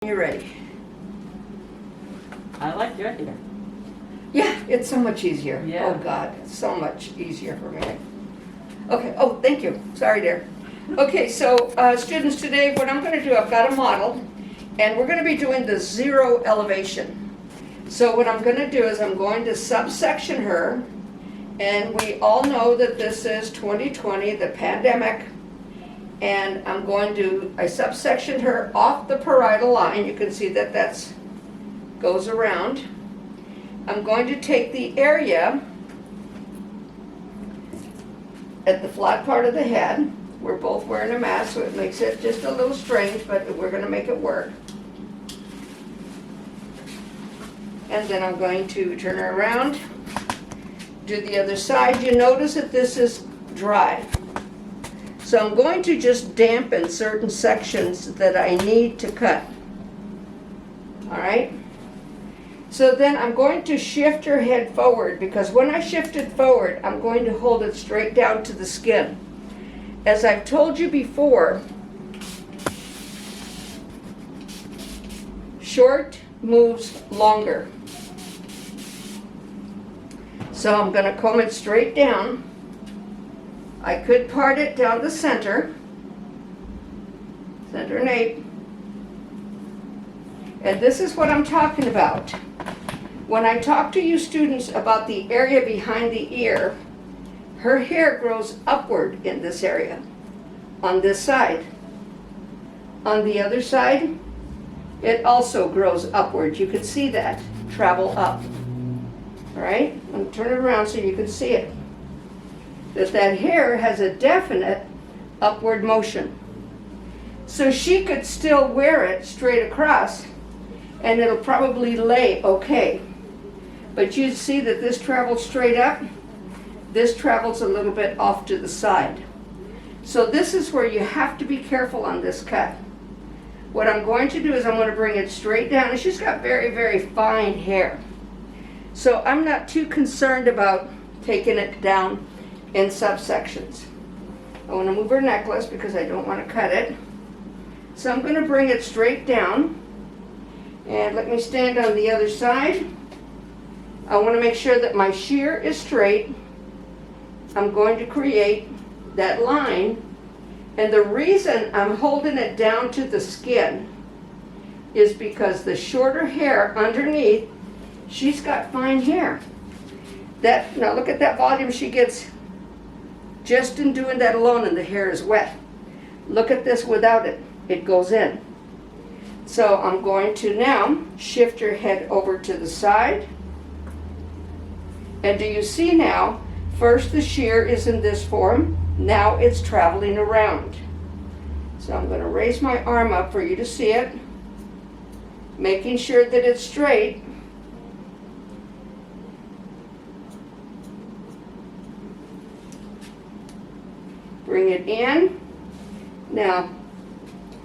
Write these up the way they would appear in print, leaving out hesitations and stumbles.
You're ready. I like your hair. Yeah, it's so much easier. Yeah. Oh God, it's so much easier for me. Okay, oh, thank you. Sorry, dear. Okay, so students, today what I'm going to do, I've got a model, and we're going to be doing the zero elevation. So what I'm going to do is I'm going to subsection her, and we all know that this is 2020, the pandemic, and I subsection her off the parietal line. You can see that that's goes around. I'm going to take the area at the flat part of the head. We're both wearing a mask, so it makes it just a little strange, but we're going to make it work. And then I'm going to turn her around, do the other side. You notice that this is dry. So I'm going to just dampen certain sections that I need to cut. All right? So then I'm going to shift her head forward, because when I shift it forward, I'm going to hold it straight down to the skin. As I've told you before, short moves longer. So I'm going to comb it straight down. I could part it down the center nape. And this is what I'm talking about. When I talk to you students about the area behind the ear, her hair grows upward in this area, on this side. On the other side, it also grows upward. You can see that travel up. All right, I'm going to turn it around so you can see it. That hair has a definite upward motion. So she could still wear it straight across, and it'll probably lay okay. But you see that this travels straight up, this travels a little bit off to the side. So this is where you have to be careful on this cut. What I'm going to do is I'm going to bring it straight down, and she's got very, very fine hair. So I'm not too concerned about taking it down in subsections. I want to move her necklace because I don't want to cut it. So I'm going to bring it straight down, and let me stand on the other side. I want to make sure that my shear is straight. I'm going to create that line, and the reason I'm holding it down to the skin is because the shorter hair underneath, she's got fine hair. Now look at that volume she gets just in doing that alone, and the hair is wet. Look at this without it. It goes in. So I'm going to now shift her head over to the side. And do you see now, first the shear is in this form, now it's traveling around. So I'm going to raise my arm up for you to see it, making sure that it's straight. Bring it in. Now,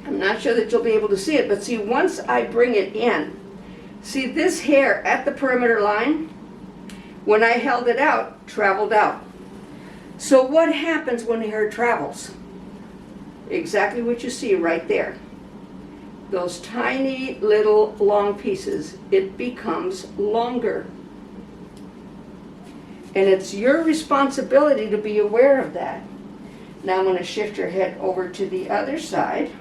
I'm not sure that you'll be able to see it, but see, once I bring it in, see this hair at the perimeter line, when I held it out, traveled out. So what happens when hair travels? Exactly what you see right there. Those tiny little long pieces, it becomes longer. And it's your responsibility to be aware of that. Now I'm going to shift her head over to the other side.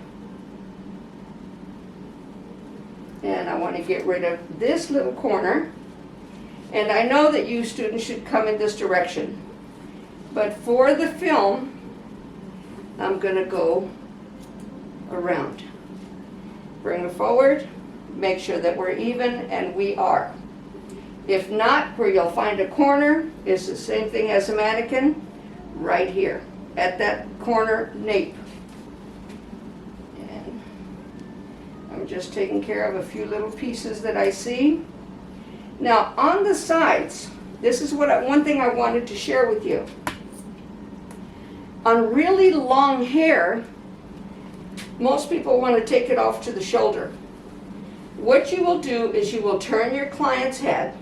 And I want to get rid of this little corner. And I know that you students should come in this direction. But for the film, I'm going to go around. Bring her forward, make sure that we're even, and we are. If not, where you'll find a corner is the same thing as a mannequin, right here, at that corner nape. And I'm just taking care of a few little pieces that I see. Now on the sides, this is one thing I wanted to share with you. On really long hair, most people want to take it off to the shoulder. What you will do is you will turn your client's head.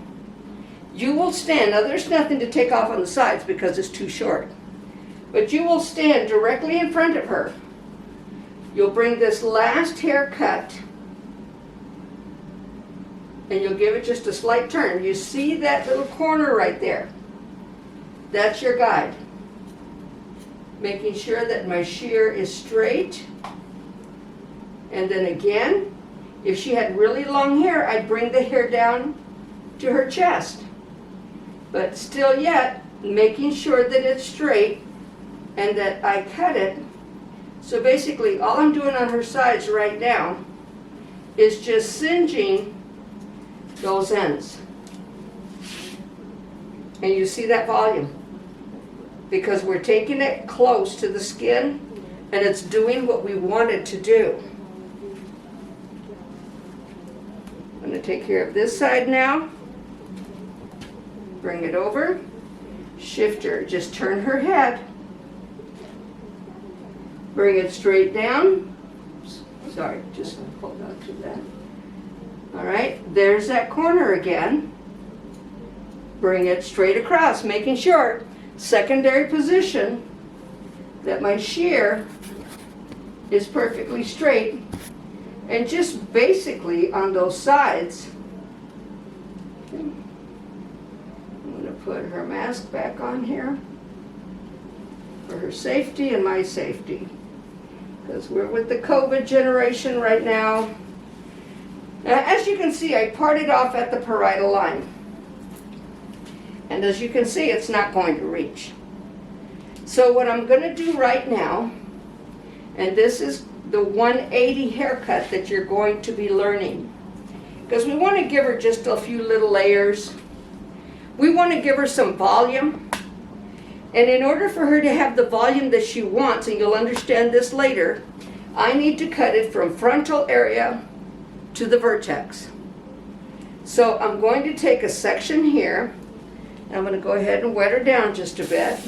You will stand. Now there's nothing to take off on the sides because it's too short. But you will stand directly in front of her. You'll bring this last haircut and you'll give it just a slight turn. You see that little corner right there? That's your guide. Making sure that my shear is straight. And then again, if she had really long hair, I'd bring the hair down to her chest. But still yet, making sure that it's straight and that I cut it. So basically, all I'm doing on her sides right now is just singeing those ends. And you see that volume? Because we're taking it close to the skin and it's doing what we want it to do. I'm going to take care of this side now. Bring it over. Shift her. Just turn her head. Bring it straight down. Sorry, just hold on to that. All right, there's that corner again. Bring it straight across, making sure, secondary position, that my shear is perfectly straight. And just basically on those sides, I'm going to put her mask back on here for her safety and my safety. Because we're with the COVID generation right now. As you can see, I parted off at the parietal line. And as you can see, it's not going to reach. So what I'm going to do right now, and this is the 180 haircut that you're going to be learning. Because we want to give her just a few little layers. We want to give her some volume. And in order for her to have the volume that she wants, and you'll understand this later, I need to cut it from frontal area to the vertex. So I'm going to take a section here, and I'm going to go ahead and wet her down just a bit.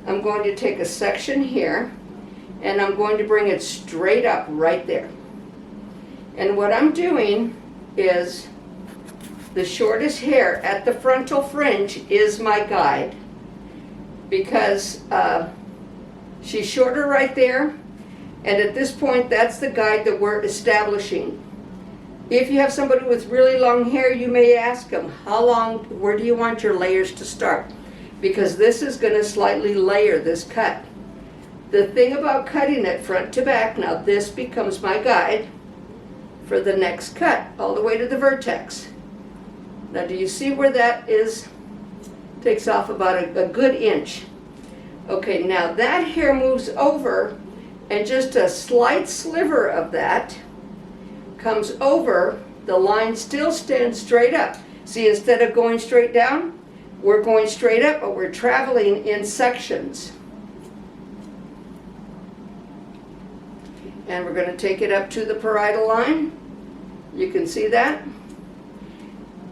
I'm going to take a section here, and I'm going to bring it straight up right there. And what I'm doing is the shortest hair at the frontal fringe is my guide, because she's shorter right there, and at this point that's the guide that we're establishing. If you have somebody with really long hair, you may ask them, how long, where do you want your layers to start? Because this is going to slightly layer this cut. The thing about cutting it front to back, now this becomes my guide for the next cut, all the way to the vertex. Now do you see where that is? Takes off about a good inch. Okay, now that hair moves over, and just a slight sliver of that comes over. The line still stands straight up. See, instead of going straight down, we're going straight up, but we're traveling in sections. And we're going to take it up to the parietal line. You can see that.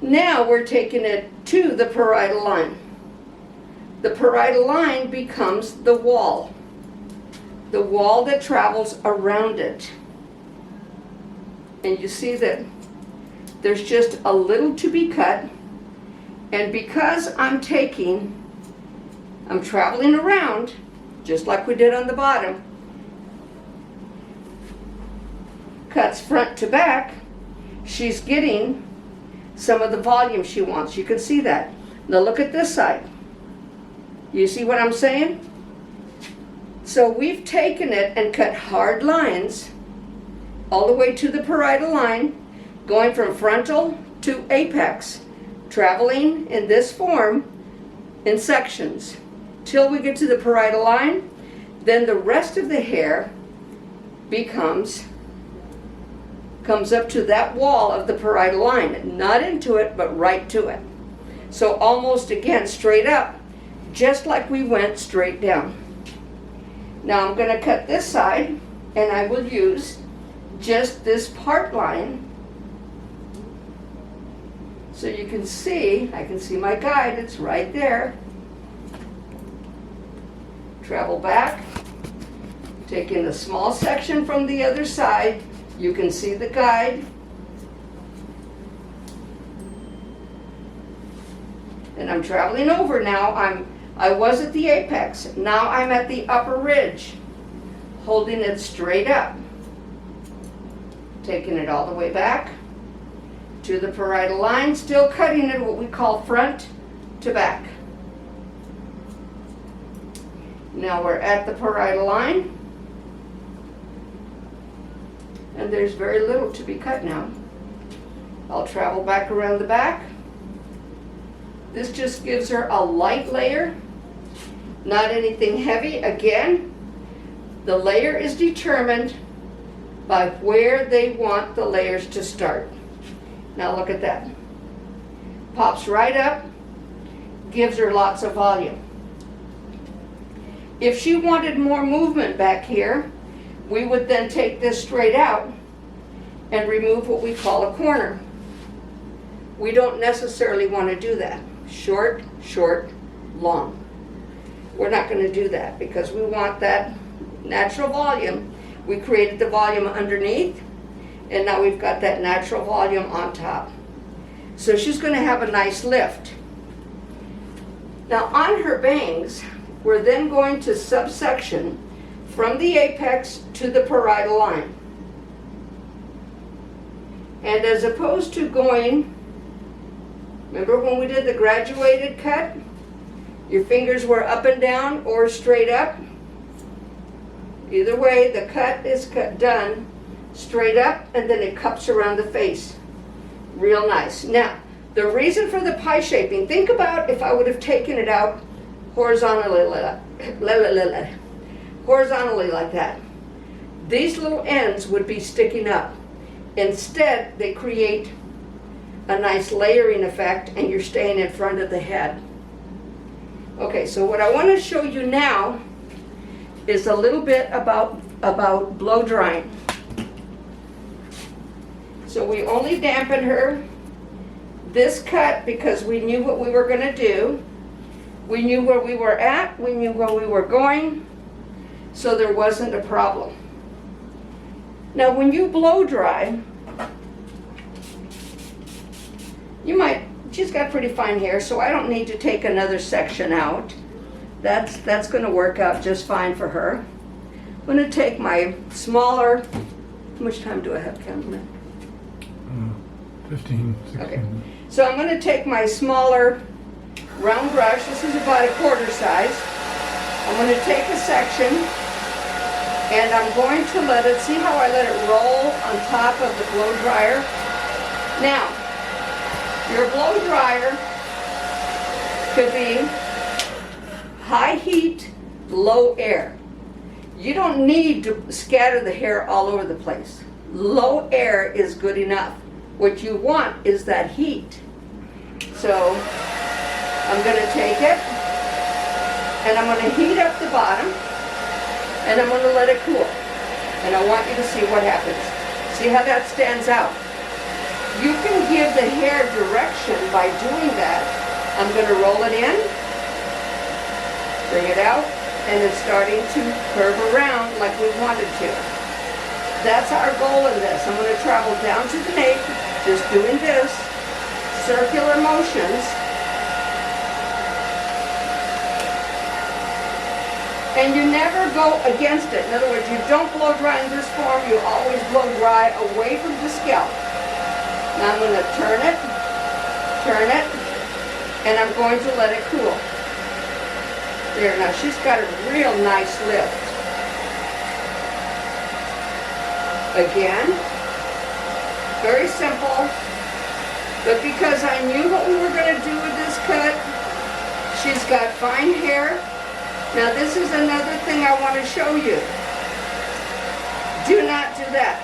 Now we're taking it to the parietal line. The parietal line becomes the wall that travels around it. And you see that there's just a little to be cut. And because I'm traveling around, just like we did on the bottom, cuts front to back, she's getting some of the volume she wants. You can see that. Now look at this side. You see what I'm saying? So we've taken it and cut hard lines all the way to the parietal line, going from frontal to apex, traveling in this form in sections till we get to the parietal line. Then the rest of the hair comes up to that wall of the parietal line, not into it, but right to it. So almost again straight up, just like we went straight down. Now I'm going to cut this side, and I will use just this part line. So you can see, I can see my guide, it's right there. Travel back, take in a small section from the other side. You can see the guide. And I'm traveling over now. I was at the apex. Now I'm at the upper ridge, holding it straight up. Taking it all the way back to the parietal line, still cutting it what we call front to back. Now we're at the parietal line, and there's very little to be cut now. I'll travel back around the back. This just gives her a light layer, not anything heavy. Again, the layer is determined by where they want the layers to start. Now look at that. Pops right up, gives her lots of volume. If she wanted more movement back here, we would then take this straight out and remove what we call a corner. We don't necessarily want to do that. Short, short, long. We're not going to do that because we want that natural volume. We created the volume underneath, and now we've got that natural volume on top. So she's going to have a nice lift. Now on her bangs, we're then going to subsection from the apex to the parietal line. And as opposed to going, remember when we did the graduated cut? Your fingers were up and down or straight up. Either way, the cut is done straight up, and then it cups around the face. Real nice. Now, the reason for the pie shaping, think about if I would have taken it out horizontally like that. These little ends would be sticking up. Instead, they create a nice layering effect, and you're staying in front of the head. Okay, so what I want to show you now is a little bit about blow drying. So we only dampened her this cut because we knew what we were going to do. We knew where we were at, we knew where we were going, so there wasn't a problem. Now when you blow dry, she's got pretty fine hair, so I don't need to take another section out. That's going to work out just fine for her. I'm going to take my smaller, how much time do I have, Camden? 15, 16. Okay. So I'm going to take my smaller round brush. This is about a quarter size. I'm going to take a section, and I'm going to let it, see how I let it roll on top of the blow dryer? Now, your blow dryer could be high heat, low air. You don't need to scatter the hair all over the place. Low air is good enough. What you want is that heat. So I'm going to take it, and I'm going to heat up the bottom, and I'm going to let it cool. And I want you to see what happens. See how that stands out? You can give the hair direction by doing that. I'm going to roll it in, bring it out, and it's starting to curve around like we wanted to. That's our goal in this. I'm going to travel down to the nape, just doing this, circular motions. And you never go against it. In other words, you don't blow dry in this form, you always blow dry away from the scalp. Now I'm going to turn it, and I'm going to let it cool. There, now she's got a real nice lift. Again, very simple, but because I knew what we were going to do with this cut, she's got fine hair. Now this is another thing I want to show you. Do not do that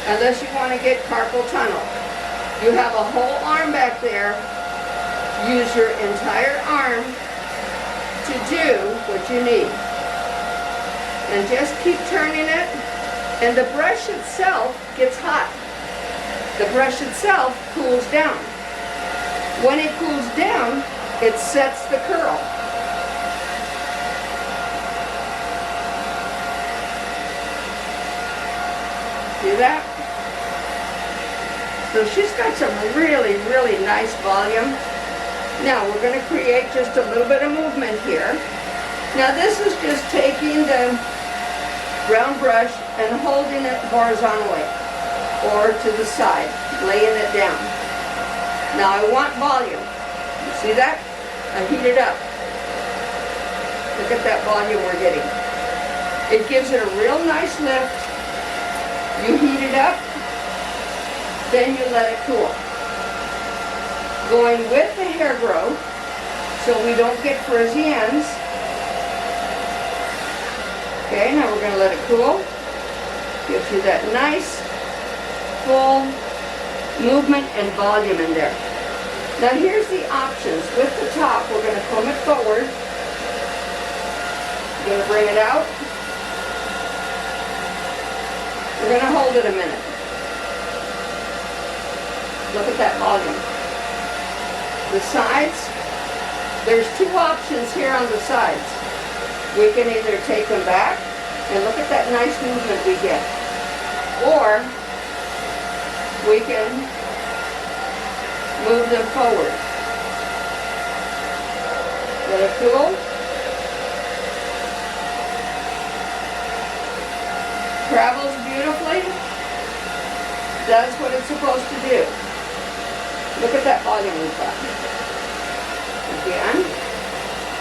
unless you want to get carpal tunnel. You have a whole arm back there. Use your entire arm to do what you need. And just keep turning it. And the brush itself gets hot. The brush itself cools down. When it cools down, it sets the curl. See that? So she's got some really, really nice volume. Now we're going to create just a little bit of movement here. Now this is just taking the round brush and holding it horizontally. or to the side, laying it down. Now I want volume. You see that? I heat it up. Look at that volume we're getting. It gives it a real nice lift. You heat it up, then you let it cool. Going with the hair growth, so we don't get frizzy ends. Okay, now we're going to let it cool. Gives you that nice, full movement and volume in there. Now here's the options. With the top, we're going to comb it forward. We're going to bring it out. We're going to hold it a minute. Look at that volume. The sides, there's two options here on the sides. We can either take them back, and look at that nice movement we get. Or we can move them forward. Let it cool. Travels beautifully. Does what it's supposed to do. Look at that volume we've got. Again.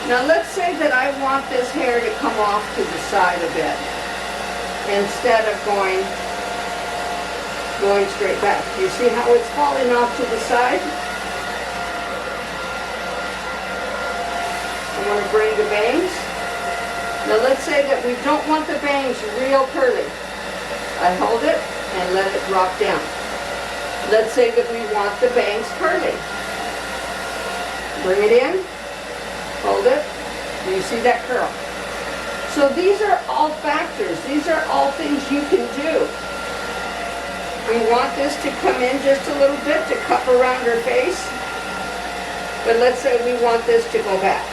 Now let's say that I want this hair to come off to the side a bit instead of going straight back. You see how it's falling off to the side? I want to bring the bangs. Now let's say that we don't want the bangs real curly. I hold it and let it drop down. Let's say that we want the bangs curly. Bring it in, hold it, and you see that curl. So these are all factors. These are all things you can do. We want this to come in just a little bit to cup around her face. But let's say we want this to go back.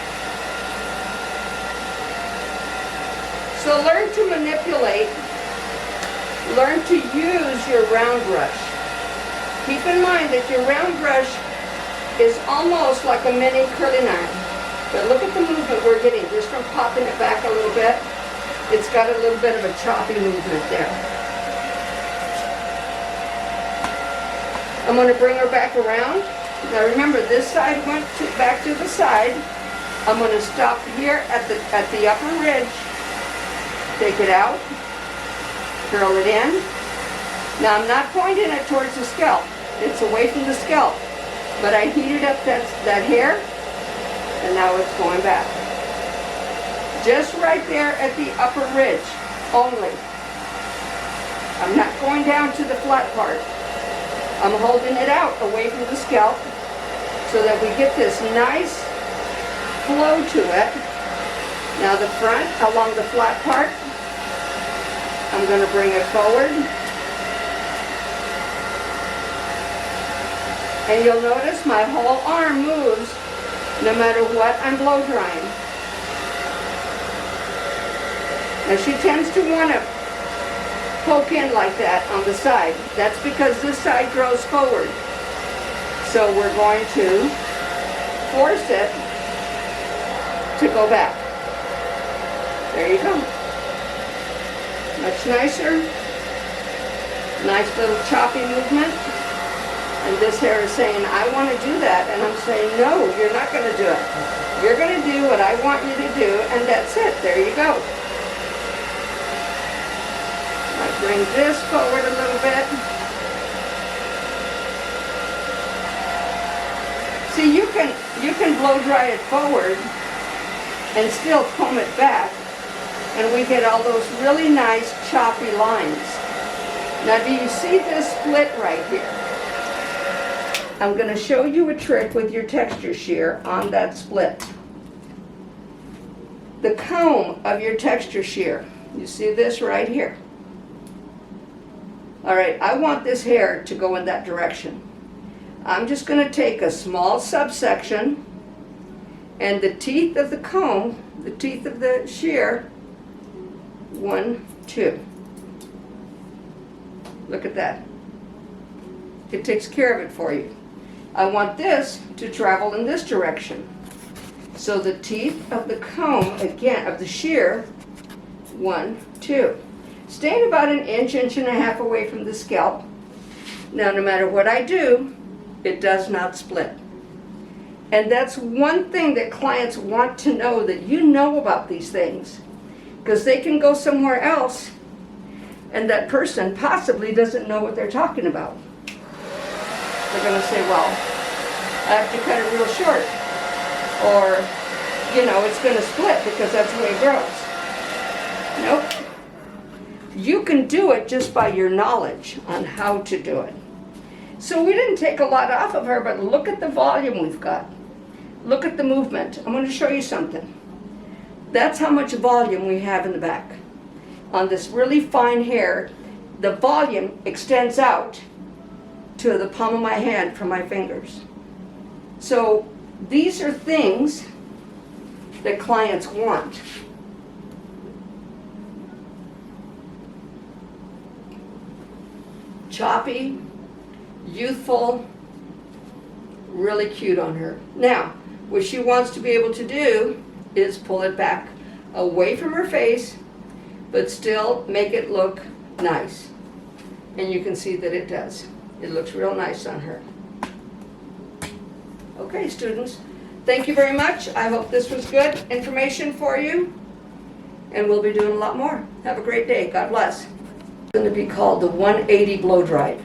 So learn to manipulate. Learn to use your round brush. Keep in mind that your round brush is almost like a mini curling iron. But look at the movement we're getting just from popping it back a little bit. It's got a little bit of a choppy movement there. I'm going to bring her back around. Now remember, this side went back to the side. I'm going to stop here at the upper ridge. Take it out. Curl it in. Now I'm not pointing it towards the scalp. It's away from the scalp. But I heated up that hair, and now it's going back. Just right there at the upper ridge only. I'm not going down to the flat part. I'm holding it out away from the scalp so that we get this nice flow to it. Now the front along the flat part, I'm going to bring it forward. And you'll notice my whole arm moves no matter what I'm blow drying. Now she tends to want to poke in like that on the side. That's because this side grows forward. So we're going to force it to go back. There you go. Much nicer. Nice little choppy movement. And this hair is saying, I want to do that. And I'm saying, no, you're not going to do it. You're going to do what I want you to do, and that's it. There you go. I bring this forward a little bit. See, you can blow dry it forward and still comb it back, and we get all those really nice choppy lines. Now, do you see this split right here? I'm going to show you a trick with your texture shear on that split. The comb of your texture shear, you see this right here. All right, I want this hair to go in that direction. I'm just going to take a small subsection and the teeth of the comb, the teeth of the shear, 1, 2. Look at that. It takes care of it for you. I want this to travel in this direction. So the teeth of the comb, again, of the shear, 1, 2. Staying about an inch, inch and a half away from the scalp. Now, no matter what I do, it does not split. And that's one thing that clients want to know, that you know about these things. Because they can go somewhere else and that person possibly doesn't know what they're talking about. They're going to say, well, I have to cut it real short. Or, you know, it's going to split because that's the way it grows. Nope. You can do it just by your knowledge on how to do it. So we didn't take a lot off of her, but look at the volume we've got. Look at the movement. I'm going to show you something. That's how much volume we have in the back. On this really fine hair, the volume extends out to the palm of my hand from my fingers. So these are things that clients want. Choppy, youthful, really cute on her. Now, what she wants to be able to do is pull it back away from her face, but still make it look nice. And you can see that it does. It looks real nice on her. Okay, students, thank you very much. I hope this was good information for you, and we'll be doing a lot more. Have a great day. God bless. It's going to be called the 180 blow dry.